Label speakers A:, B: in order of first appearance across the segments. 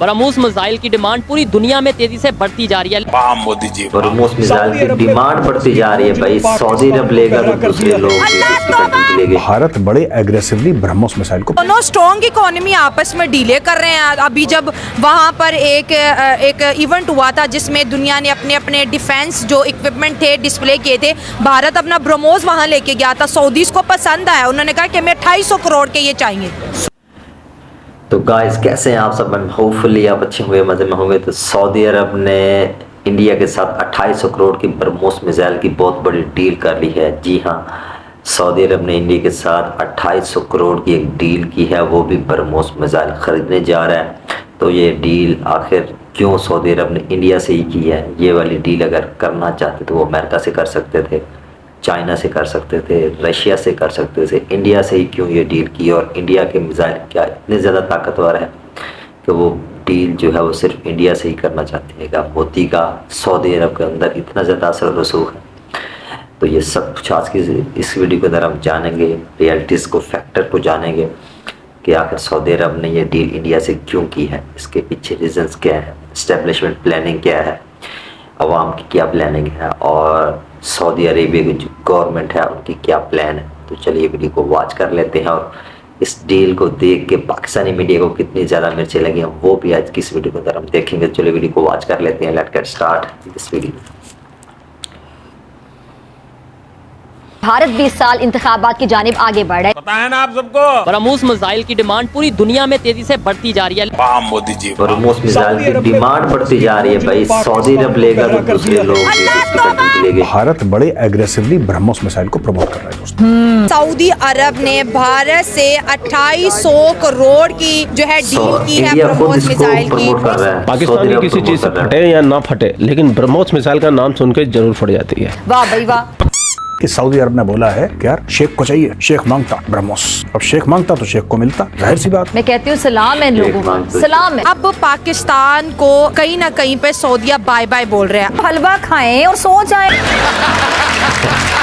A: BrahMos missile की demand पूरी दुनिया में तेजी से बढ़ती जा रही है।
B: मोदी जी,
C: ब्रह्मोस मिसाइल की डिमांड बढ़ती जा रही है भाई। सऊदी अरब लेगा तो दूसरे लोग लेंगे।
D: भारत बड़े एग्रेसिवली ब्रह्मोस मिसाइल को
E: दोनों स्ट्रॉन्ग इकोनॉमी आपस में डीले कर रहे हैं। अभी जब वहां पर एक इवेंट हुआ था जिसमें दुनिया ने अपने अपने डिफेंस जो इक्विपमेंट थे डिस्प्ले किए थे, भारत अपना ब्रह्मोस वहां लेके गया था। सऊदीज को पसंद आया, उन्होंने कहा कि हमें 250 करोड़ के ये चाहिए।
C: तो गाइस कैसे हैं आप सब? होपफुली आप अच्छे हुए, मज़े में होंगे। तो सऊदी अरब ने इंडिया के साथ 2800 करोड़ की ब्रह्मोस मिसाइल की बहुत बड़ी डील कर ली है। जी हाँ, सऊदी अरब ने इंडिया के साथ 2800 करोड़ की एक डील की है, वो भी ब्रह्मोस मिसाइल ख़रीदने जा रहा है। तो ये डील आखिर क्यों सऊदी अरब ने इंडिया से ही की है? ये वाली डील अगर करना चाहते तो वो अमेरिका से कर सकते थे, चाइना से कर सकते थे, रशिया से कर सकते थे। इंडिया से ही क्यों ये डील की? और इंडिया के मिसाइल क्या इतने ज़्यादा ताकतवर है कि वो डील जो है वो सिर्फ इंडिया से ही करना चाहती है? क्या मोदी का सऊदी अरब के अंदर इतना ज़्यादा असर रसूख है? तो ये सब कुछ आज की इस वीडियो के अंदर हम जानेंगे, रियलिटीज़ को, फैक्टर को जानेंगे कि आखिर सऊदी अरब ने ये डील इंडिया से क्यों की है, इसके पीछे रीजंस क्या है, एस्टेब्लिशमेंट प्लानिंग क्या है, अवाम की क्या प्लानिंग है, और सऊदी अरेबिया की जो गवर्नमेंट है उनकी क्या प्लान है। तो चलिए वीडियो को वॉच कर लेते हैं और इस डील को देख के पाकिस्तानी मीडिया को कितनी ज़्यादा मिर्चें लगी हैं वो भी आज की इस वीडियो के अंदर हम देखेंगे। चलिए वीडियो को वॉच कर लेते हैं। Let's get start this video.
F: Bharat 20 साल इंतखाबात की जानिब आगे बढ़ रहा है।
B: पता है ना आप सबको?
A: ब्रह्मोस मिसाइल की डिमांड पूरी दुनिया में तेजी से बढ़ती जा रही है।
B: मोदी जी,
C: ब्रह्मोस मिसाइल की डिमांड बढ़ती जा रही है भाई। सऊदी अरब लेगा तो दूसरे लोग लेंगे।
D: भारत बड़े एग्रेसिवली ब्रह्मोस मिसाइल को प्रमोट कर रहा है दोस्तों।
E: सऊदी अरब ने भारत से 2800 करोड़ की जो है डील की है ब्रह्मोस मिसाइल की।
G: पाकिस्तान की किसी चीज से फटे या ना फटे, लेकिन ब्रह्मोस मिसाइल का नाम सुनकर जरूर फट जाती है।
F: वाह भाई वाह।
D: कि सऊदी अरब ने बोला है कि यार शेख को चाहिए, शेख मांगता ब्रह्मोस। अब शेख मांगता तो शेख को मिलता, जाहिर सी बात।
F: मैं कहती हूँ सलाम है इन लोगों को, सलाम है।
E: अब पाकिस्तान को कहीं ना कहीं पे सऊदीया बाय बाय बोल रहे हैं।
F: हलवा खाएं और सो जाएं।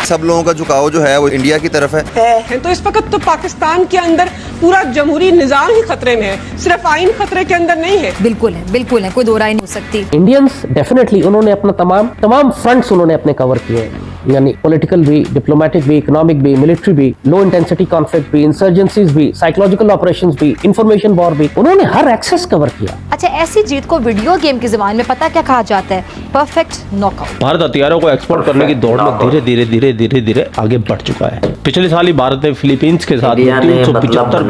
H: सब लोगों का झुकाव जो है वो इंडिया की तरफ है।
I: तो इस वक्त तो पाकिस्तान के अंदर पूरा जमहूरी निजाम ही खतरे में है, सिर्फ आइन खतरे के अंदर नहीं है।
F: बिल्कुल है, बिल्कुल है, कोई दो राय नहीं हो सकती।
G: इंडियंस डेफिनेटली उन्होंने अपना तमाम फ्रंट्स उन्होंने अपने कवर किए हैं, यानी पॉलिटिकल भी, डिप्लोमेटिक भी, इकोनॉमिक भी, मिलिट्री भी, लो इंटेंसिटी कॉन्फ्लिक्ट भी, इंसर्जेंसीज भी, साइकोलॉजिकल ऑपरेशंस भी, इंफॉर्मेशन वॉर भी, उन्होंने हर एक्सेस कवर किया।
F: अच्छा, ऐसी जीत को वीडियो गेम की जुबान में पता क्या कहा जाता है? Perfect knockout.
G: भारत हथियारों को एक्सपोर्ट करने की दौड़ में धीरे धीरे आगे बढ़ चुका है। पिछले साल ही भारत ने फिलीपींस के साथ 375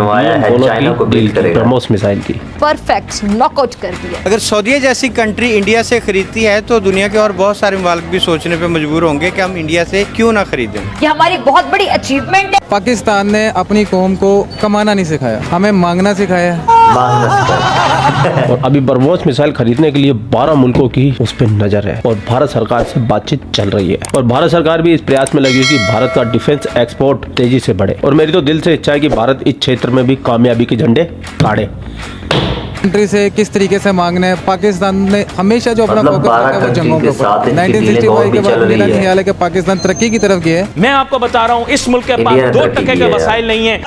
G: ब्रह्मोस मिसाइल की
F: परफेक्ट नॉकआउट कर दिया।
J: अगर सऊदी जैसी कंट्री इंडिया से खरीदती है तो दुनिया के और बहुत सारे मुल्क भी सोचने पे मजबूर होंगे कि हम इंडिया से क्यों ना खरीदें।
F: ये हमारी बहुत बड़ी अचीवमेंट है।
K: पाकिस्तान ने अपनी कौम को कमाना नहीं सिखाया, हमें मांगना सिखाया।
G: और अभी ब्रह्मोस मिसाइल खरीदने के लिए 12 मुल्कों की उस पर नजर है और भारत सरकार से बातचीत चल रही है। और भारत सरकार भी इस प्रयास में लगी है कि भारत का डिफेंस एक्सपोर्ट तेजी से बढ़े। और मेरी तो दिल से इच्छा है कि भारत इस क्षेत्र में भी कामयाबी के झंडे गाड़े।
K: कंट्री से किस तरीके से मांगना है? पाकिस्तान ने हमेशा जो अपना फोकस रखा है वो जंगों के ऊपर। 1965 के बाद मेरा ख्याल है कि पाकिस्तान तरक्की की तरफ गया है।
L: मैं आपको बता रहा हूँ, इस मुल्क के पास 2 टके के वसाइल नहीं है।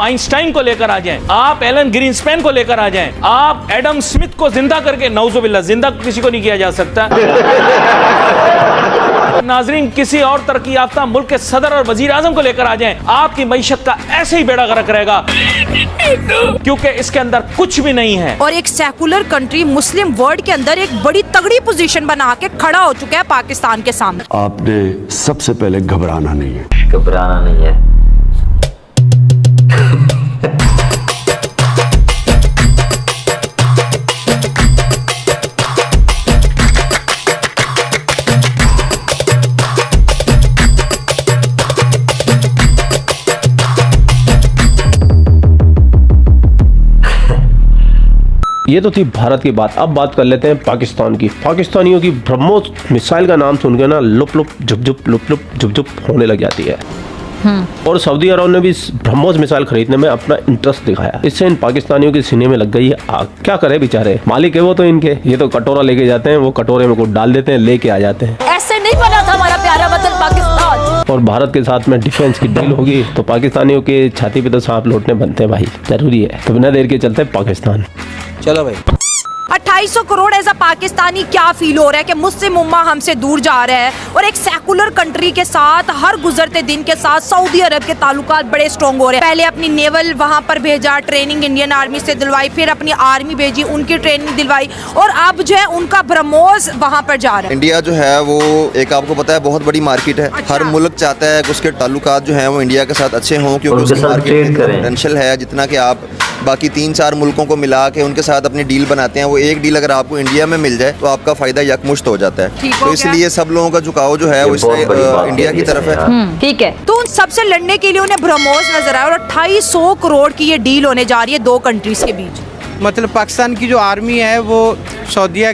L: आइंस्टाइन को लेकर आ जाएं, आप एलन ग्रीनस्पैन को लेकर आ जाएं, आप एडम स्मिथ को जिंदा करके, नौजुबिल्लाह, जिंदा किसी को नहीं किया जा सकता। नाजरीन, किसी और तरक्की याफ्ता मुल्क के सदर और वजीर आजम को लेकर आ जाएं, आपकी मईशत का ऐसे ही बेड़ा गर्क रहेगा, क्योंकि इसके अंदर कुछ भी नहीं है।
E: और एक सेकुलर कंट्री मुस्लिम वर्ल्ड के अंदर एक बड़ी तगड़ी पोजीशन बना के खड़ा हो चुका है पाकिस्तान के सामने।
D: आपने सबसे पहले घबराना नहीं है,
C: घबराना नहीं है।
G: ये तो थी भारत की बात। अब बात कर लेते हैं पाकिस्तान की। पाकिस्तानियों की ब्रह्मोस मिसाइल का नाम सुनकर ना लुप लुप झुप झुप होने लग जाती है। और सऊदी अरब ने भी ब्रह्मोस मिसाइल खरीदने में अपना इंटरेस्ट दिखाया। इससे इन पाकिस्तानियों के सीने में लग गई है आग। क्या करे बेचारे, मालिक है वो तो इनके। ये तो कटोरा लेके जाते हैं, वो कटोरे में कुछ डाल देते हैं, लेके आ जाते हैं।
F: ऐसे नहीं बना था हमारा प्यारा वतन पाकिस्तान।
G: और भारत के साथ में डिफेंस की डील होगी तो पाकिस्तानियों के छाती पे तो सांप लौटने बनते हैं भाई, जरूरी है। तो बिना देर के चलते हैं पाकिस्तान।
J: चलो भाई।
E: 2800 करोड़ एज अ पाकिस्तानी क्या फील हो रहा है कि मुस्लिम उम्मा हमसे दूर जा रहा है और एक सेकुलर कंट्री के साथ हर गुजरते दिन के साथ सऊदी अरब के ताल्लुकात बड़े स्ट्रॉन्ग हो रहे हैं। पहले अपनी नेवल वहां पर भेजा, ट्रेनिंग इंडियन आर्मी से दिलवाई, फिर अपनी आर्मी भेजी, उनकी ट्रेनिंग दिलवाई और अब जो है उनका ब्रह्मोस वहां पर जा रहा है।
H: इंडिया जो है वो एक आपको पता है बहुत बड़ी मार्केट है। हर मुल्क चाहता है कि उसके ताल्लुकात जो हैं वो इंडिया के साथ अच्छे हों, क्योंकि उसकी मार्केट पोटेंशियल है। जितना कि आप बाकी 3-4 मुल्कों को मिला के उनके साथ अपनी डील बनाते हैं, वो एक डील अगर आपको इंडिया में मिल जाए तो आपका फायदा यकमुश्त हो जाता है। तो इसलिए सब लोगों का झुकाव जो है वो इंडिया की तरफ है।
F: ठीक है,
E: तो उन सबसे लड़ने के लिए उन्हें ब्रह्मोस नजर आया और 2800 करोड़ की ये डील होने जा रही है दो कंट्रीज के बीच।
J: मतलब पाकिस्तान की जो आर्मी है वो सऊदीया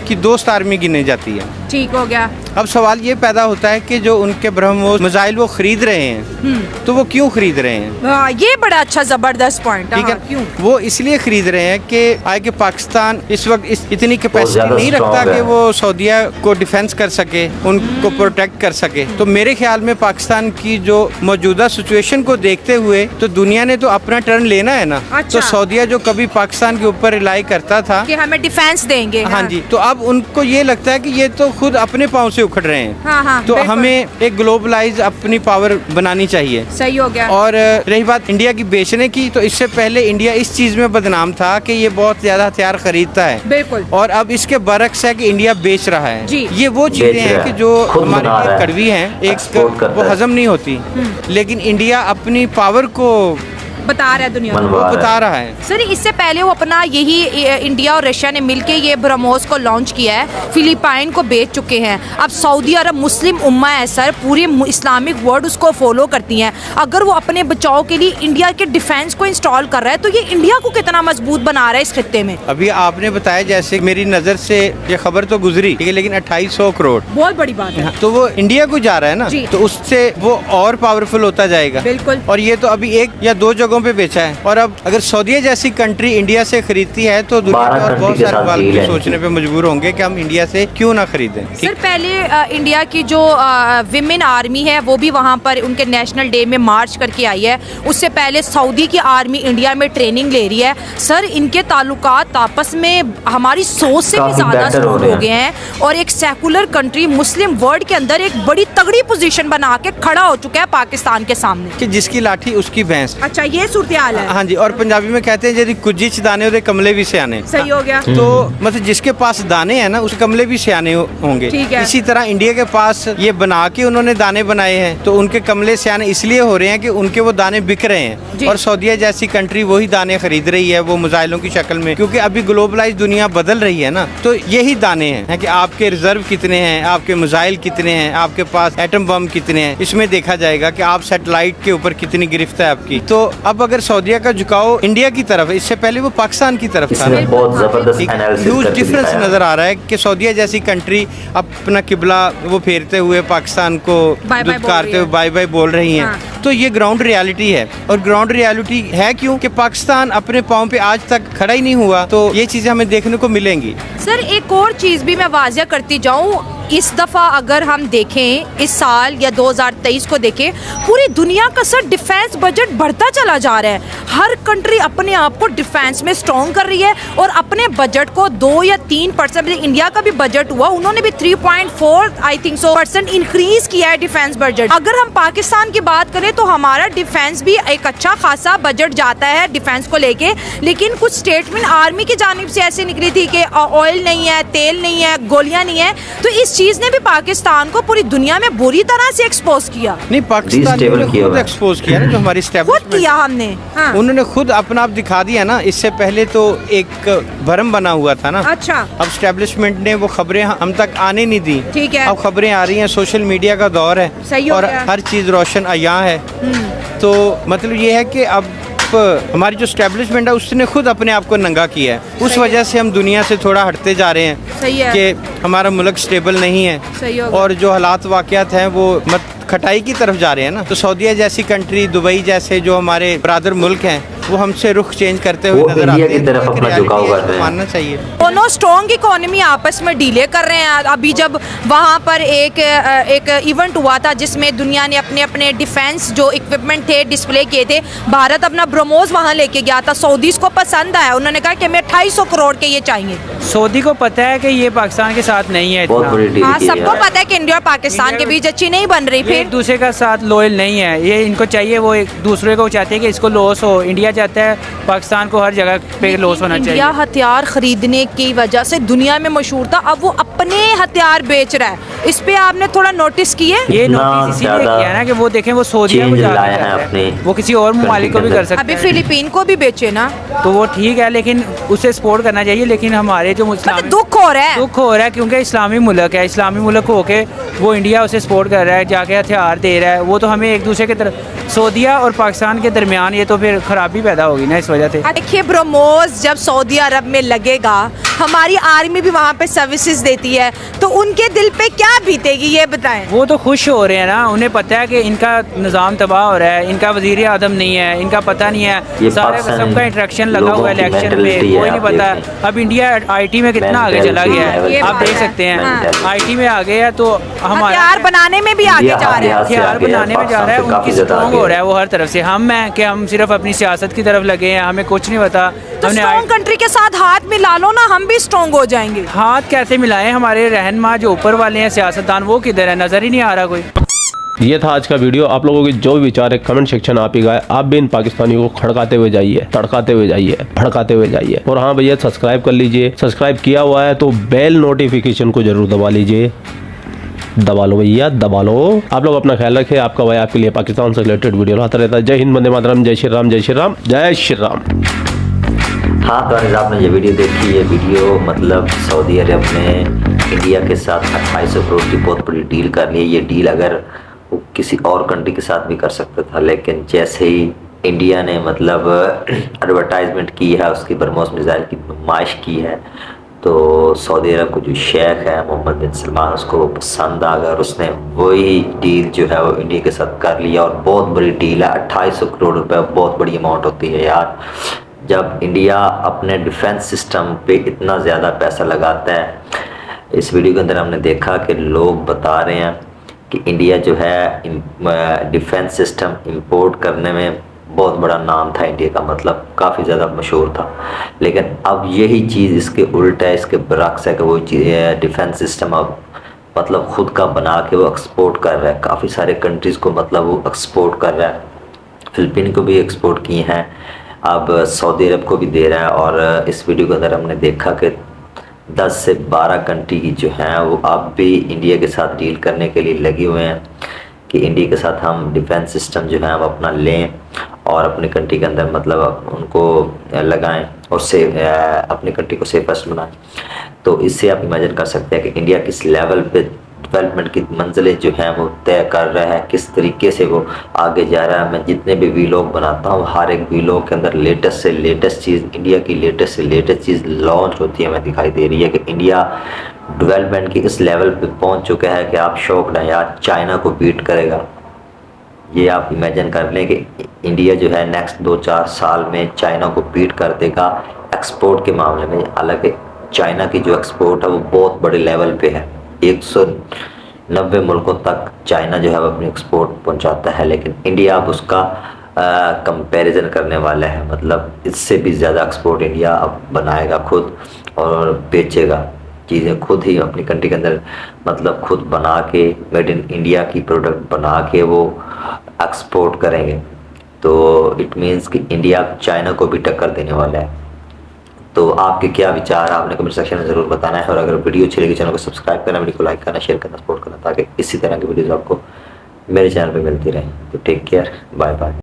J: की दोस्त आर्मी गिनी जाती है।
E: ठीक हो गया।
J: अब सवाल ये पैदा होता है कि जो उनके ब्रह्मोस मिसाइल वो खरीद रहे हैं तो वो क्यों खरीद रहे हैं?
E: ये बड़ा अच्छा जबरदस्त पॉइंट है।
J: क्यों वो इसलिए खरीद रहे हैं कि आगे पाकिस्तान इस वक्त इतनी कैपेसिटी नहीं रखता कि वो सऊदीया को डिफेंस कर सके, उनको प्रोटेक्ट कर सके। तो मेरे ख्याल में पाकिस्तान की जो मौजूदा सिचुएशन को देखते हुए तो दुनिया ने तो अपना टर्न लेना है ना। तो सऊदीया जो कभी पाकिस्तान के ऊपर रिलाई करता था
E: कि हमें डिफेंस देंगे,
J: हाँ जी, तो अब उनको ये लगता है कि ये तो खुद अपने पाँव से उखड़ रहे हैं। तो हमें एक ग्लोबलाइज अपनी पावर बनानी चाहिए।
E: सही हो गया।
J: और रही बात इंडिया की बेचने की, तो इससे पहले इंडिया इस चीज में बदनाम था कि ये बहुत ज्यादा हथियार खरीदता है।
E: बिल्कुल।
J: और अब इसके बरक्स है कि इंडिया बेच रहा है
E: जी।
J: ये वो चीजें हैं कि जो हमारे लिए कड़वी हैं, एक वो हजम नहीं होती, लेकिन इंडिया अपनी पावर को
E: बता रहा है दुनिया को,
J: बता रहा है।
E: सर इससे पहले वो अपना यही इंडिया और रशिया ने मिलके ये ब्रह्मोस को लॉन्च किया है, फिलिपाइन को बेच चुके हैं। अब सऊदी अरब मुस्लिम उम्मा है सर, पूरी इस्लामिक वर्ल्ड उसको फॉलो करती हैं। अगर वो अपने बचाव के लिए इंडिया के डिफेंस को इंस्टॉल कर रहा है तो ये इंडिया को कितना मजबूत बना रहा है इस खित्ते में।
J: अभी आपने बताया जैसे मेरी नजर से ये खबर तो गुजरी, लेकिन 2800 करोड़
E: बहुत बड़ी बात है।
J: तो वो इंडिया को जा रहा है ना, तो उससे वो और पावरफुल होता जाएगा।
E: बिल्कुल।
J: और ये तो अभी 1 या 2 जगहों पे बेचा है, और अब अगर सऊदीया जैसी कंट्री इंडिया से खरीदती है तो दुनिया के और बहुत सारे मुल्क सोचने पे मजबूर होंगे कि हम इंडिया से क्यों ना खरीदें।
E: सर पहले इंडिया की जो विमेन आर्मी है वो भी वहाँ पर उनके नेशनल डे में मार्च करके आई है। उससे पहले सऊदी की आर्मी इंडिया में ट्रेनिंग ले रही है। सर इनके ताल्लुकात आपस में हमारी सोच से भी ज्यादा स्ट्रॉन्ग हो गए हैं और एक सेकुलर कंट्री मुस्लिम वर्ल्ड के अंदर एक बड़ी तगड़ी पोजीशन बना के खड़ा हो चुका है पाकिस्तान के सामने
J: कि जिसकी लाठी उसकी भैंस।
E: अच्छा ये सूरत हाल है।
J: हाँ जी, और पंजाबी में कहते हैं यदि कुछ दाने होते कमले भी सियाने।
E: सही हो गया।
J: तो मतलब जिसके पास दाने हैं ना उस कमले भी सियाने होंगे। इसी तरह इंडिया के पास ये बना के उन्होंने दाने बनाए हैं तो उनके कमले सियाने इसलिए हो रहे हैं कि उनके वो दाने बिक रहे हैं। और सऊदीया जैसी कंट्री वही दाने खरीद रही है वो मिसाइलों की शक्ल में, क्योंकि अभी ग्लोबलाइज दुनिया बदल रही है ना। तो यही दाने हैं कि आपके रिजर्व कितने हैं, आपके मिसाइल कितने हैं, आपके पास एटम बम कितने हैं, इसमें देखा जाएगा कि आप सैटेलाइट के ऊपर कितनी गिरफ्त है आपकी। तो अब अगर सऊदीया का झुकाव इंडिया की तरफ, इससे पहले वो पाकिस्तान की तरफ था, ह्यूज डिफरेंस नजर आ रहा है कि सऊदीया जैसी कंट्री अपना किबला वो फेरते हुए पाकिस्तान को दुत्कारते हुए बाय बाय बोल रही हैं। तो ये ग्राउंड रियलिटी है, और ग्राउंड रियलिटी है क्यों कि पाकिस्तान अपने पाँव पे आज तक खड़ा ही नहीं हुआ। तो ये चीजें हमें देखने को मिलेंगी।
E: सर एक और चीज भी मैं वाजिया करती जाऊँ, इस दफ़ा अगर हम देखें इस साल या 2023 को देखें, पूरी दुनिया का सर डिफेंस बजट बढ़ता चला जा रहा है। हर कंट्री अपने आप को डिफेंस में स्ट्रॉन्ग कर रही है और अपने बजट को 2 या 3%, इंडिया का भी बजट हुआ, उन्होंने भी 3.4 आई थिंक सो % इंक्रीज किया है डिफेंस बजट। अगर हम पाकिस्तान की बात करें तो हमारा डिफेंस भी एक अच्छा खासा बजट जाता है डिफेंस को लेके, लेकिन कुछ स्टेटमेंट आर्मी की जानिब से ऐसी निकली थी कि ऑयल नहीं है, तेल नहीं है, गोलियां नहीं है। तो इस चीज ने भी पाकिस्तान को पूरी दुनिया में बुरी तरह से एक्सपोज किया।
J: नहीं, पाकिस्तान ने खुद एक्सपोज किया ना, जो हमारी
E: खुद किया हमने। हाँ।
J: उन्होंने खुद अपना आप दिखा दिया ना। इससे पहले तो एक भरम बना हुआ था ना।
E: अच्छा।
J: अब एस्टेब्लिशमेंट ने वो खबरें हम तक आने नहीं दी।
E: ठीक है।
J: अब खबरें आ रही हैं, सोशल मीडिया का दौर है।
E: सही
J: और हर चीज रोशन अया है। तो मतलब ये है कि अब हमारी जो स्टैब्लिशमेंट है उसने खुद अपने आप को नंगा किया है। उस वजह से हम दुनिया से थोड़ा हटते जा रहे हैं कि हमारा मुल्क स्टेबल नहीं है, और जो हालात वाक़यात हैं वो खटाई की तरफ जा रहे हैं ना। तो सऊदीया जैसी कंट्री, दुबई जैसे जो हमारे ब्रादर मुल्क हैं, वो हमसे रुख चेंज करते हुए
C: वो
J: नजर आते
C: इंडिया की
J: हैं।
C: तरफ
J: तो एक
C: अपना झुकाव
J: reality है,
C: कर रहे हैं।
J: मानना चाहिए।
E: दोनों स्ट्रॉन्ग इकोनॉमी आपस में डीले कर रहे हैं। अभी जब वहाँ पर एक इवेंट हुआ था जिसमें दुनिया ने अपने अपने डिफेंस जो इक्विपमेंट थे डिस्प्ले किए थे, भारत अपना ब्रह्मोस वहाँ लेके गया था। सऊदीज को पसंद आया, उन्होंने कहा कि हमें 250 करोड़ के ये चाहिए।
B: सऊदी को पता है कि ये पाकिस्तान के साथ नहीं है
C: बहुत बड़ी डील
E: हाँ,
C: की
E: सबको
C: है।
E: पता है कि इंडिया और पाकिस्तान के बीच अच्छी नहीं बन रही।
B: ये
E: फिर
B: एक दूसरे का साथ लॉयल नहीं है, ये इनको चाहिए, वो एक दूसरे को चाहते हैं कि इसको लॉस हो। इंडिया चाहता है पाकिस्तान को हर जगह पे लॉस होना चाहिए।
E: इंडिया हथियार खरीदने की वजह से दुनिया में मशहूर था, अब वो अपने हथियार बेच रहा है। इस पे आपने थोड़ा नोटिस किए?
B: ये नोटिस इसीलिए किया ना कि वो देखें वो सऊदीया को ज्यादा करता है, वो किसी और ममालिक को भी कर सकता
E: अभी
B: है।
E: फिलीपीन को भी बेचे ना,
B: तो वो ठीक है, लेकिन उसे सपोर्ट करना चाहिए। लेकिन हमारे जो मुस्लिम
E: दुख हो रहा है
B: क्योंकि इस्लामी मुल्क है, इस्लामी मुल्क होके वो इंडिया उसे सपोर्ट कर रहा है, जाके हथियार दे रहा है। वो तो हमें एक दूसरे के तरफ सऊदीया और पाकिस्तान के दरमियान ये तो फिर खराबी पैदा होगी ना इस वजह से।
E: देखिए ब्रह्मोस जब सऊदी अरब में लगेगा, हमारी आर्मी भी वहाँ पे सर्विसेज देती है, तो उनके दिल पे क्या बीतेगी ये बताएं।
B: वो तो खुश हो रहे हैं ना, उन्हें पता है कि इनका निज़ाम तबाह हो रहा है, इनका वज़ीर आज़म नहीं है, इनका पता नहीं है, सारे सबका इंट्रैक्शन लगा हुआ है इलेक्शन में, कोई नहीं पता। अब इंडिया आईटी में कितना आगे चला गया है, आप देख सकते हैं आईटी में आ गया है। तो हमारा
E: हथियार बनाने में भी आगे जा रहा है,
B: हथियार बनाने में जा रहा है, उनकी स्ट्रॉन्ग हो रहा है वो हर तरफ से। हम हैं कि हम सिर्फ अपनी सियासत की तरफ लगे हैं, हमें कुछ नहीं पता।
E: तो स्ट्रॉन्ग कंट्री के साथ हाथ मिला लो ना, हम भी स्ट्रॉन्ग हो जाएंगे।
B: हाथ कैसे मिलाएं? हमारे रहनुमा जो ऊपर वाले हैं सियासतदान, वो किधर है? नजर ही नहीं आ रहा कोई।
G: ये था आज का वीडियो। आप लोगों के जो भी विचार है कमेंट सेक्शन आप ही गाए। आप भी इन पाकिस्तानियों को खड़काते हुए जाइए, तड़काते हुए जाइए, भड़काते हुए जाइए। और हाँ भैया, सब्सक्राइब कर लीजिए। सब्सक्राइब किया हुआ है तो बेल नोटिफिकेशन को जरूर दबा लीजिए। दबा लो भैया, दबा लो। आप लोग अपना ख्याल रखें। आपका भाई आपके लिए पाकिस्तान से रिलेटेड वीडियो लाता रहता है। जय हिंद, वंदे मातरम, जय श्री राम, जय श्री राम, जय श्री राम।
C: हाँ तो अनिल, आपने ये वीडियो देखी। ये वीडियो मतलब सऊदी अरब ने इंडिया के साथ 2800 करोड़ की बहुत बड़ी डील कर ली है। ये डील अगर वो किसी और कंट्री के साथ भी कर सकता था, लेकिन जैसे ही इंडिया ने मतलब एडवर्टाइजमेंट की है, उसकी ब्रह्मोस मिसाइल की नुमाइश की है, तो सऊदी अरब को जो शेख है मोहम्मद बिन सलमान, उसको वो पसंद आ गया और उसने वही डील जो है वो इंडिया के साथ कर लिया। और बहुत बड़ी डील है, 2800 करोड़ रुपए बहुत बड़ी अमाउंट होती है यार। जब इंडिया अपने डिफेंस सिस्टम पे इतना ज़्यादा पैसा लगाता है, इस वीडियो के अंदर हमने देखा कि लोग बता रहे हैं कि इंडिया जो है डिफेंस सिस्टम इंपोर्ट करने में बहुत बड़ा नाम था इंडिया का, मतलब काफ़ी ज़्यादा मशहूर था। लेकिन अब यही चीज़ इसके उल्टा है, इसके बरक्स है कि वो डिफेंस सिस्टम अब मतलब ख़ुद का बना के वो एक्सपोर्ट कर रहा है। काफ़ी सारे कंट्रीज़ को मतलब वो एक्सपोर्ट कर रहा है। फ़िलिपीन को भी एक्सपोर्ट किए हैं, अब सऊदी अरब को भी दे रहा है। और इस वीडियो के अंदर हमने देखा कि 10 से 12 कंट्री की जो हैं वो अब भी इंडिया के साथ डील करने के लिए लगे हुए हैं कि इंडिया के साथ हम डिफेंस सिस्टम जो है हम अपना लें और अपनी कंट्री के अंदर मतलब उनको लगाएं और अपनी कंट्री को सेफेस्ट बनाएं। तो इससे आप इमेजिन कर सकते हैं कि इंडिया किस लेवल पे डेवलपमेंट की मंजिलें जो हैं वो तय कर रहा है, किस तरीके से वो आगे जा रहा है। मैं जितने भी वीलॉग बनाता हूँ, हर एक वीलॉग के अंदर लेटेस्ट से लेटेस्ट चीज़, इंडिया की लेटेस्ट से लेटेस्ट चीज़ लॉन्च होती है। हमें दिखाई दे रही है कि इंडिया डेवलपमेंट की इस लेवल पे पहुँच चुका है कि आप शौक ना यार, चाइना को बीट करेगा। ये आप इमेजिन कर लें कि इंडिया जो है नेक्स्ट 2-4 साल में चाइना को बीट कर देगा एक्सपोर्ट के मामले में। हालांकि चाइना की जो एक्सपोर्ट है वो बहुत बड़े लेवल पे है, 190 मुल्कों तक चाइना जो है वो अपनी एक्सपोर्ट पहुंचाता है। लेकिन इंडिया अब उसका कंपैरिजन करने वाला है, मतलब इससे भी ज़्यादा एक्सपोर्ट इंडिया अब बनाएगा खुद और बेचेगा चीज़ें खुद ही अपनी कंट्री के अंदर, मतलब खुद बना के मेड इन इंडिया की प्रोडक्ट बना के वो एक्सपोर्ट करेंगे। तो इट मीन्स कि इंडिया चाइना को भी टक्कर देने वाला है। तो आपके क्या विचार, आपने कमेंट सेक्शन में ज़रूर बताना है। और अगर वीडियो अच्छी लगी चैनल को सब्सक्राइब करना, वीडियो को लाइक करना, शेयर करना, सपोर्ट करना, ताकि इसी तरह की वीडियोज़ आपको मेरे चैनल पे मिलती रहें। तो टेक केयर, बाय बाय।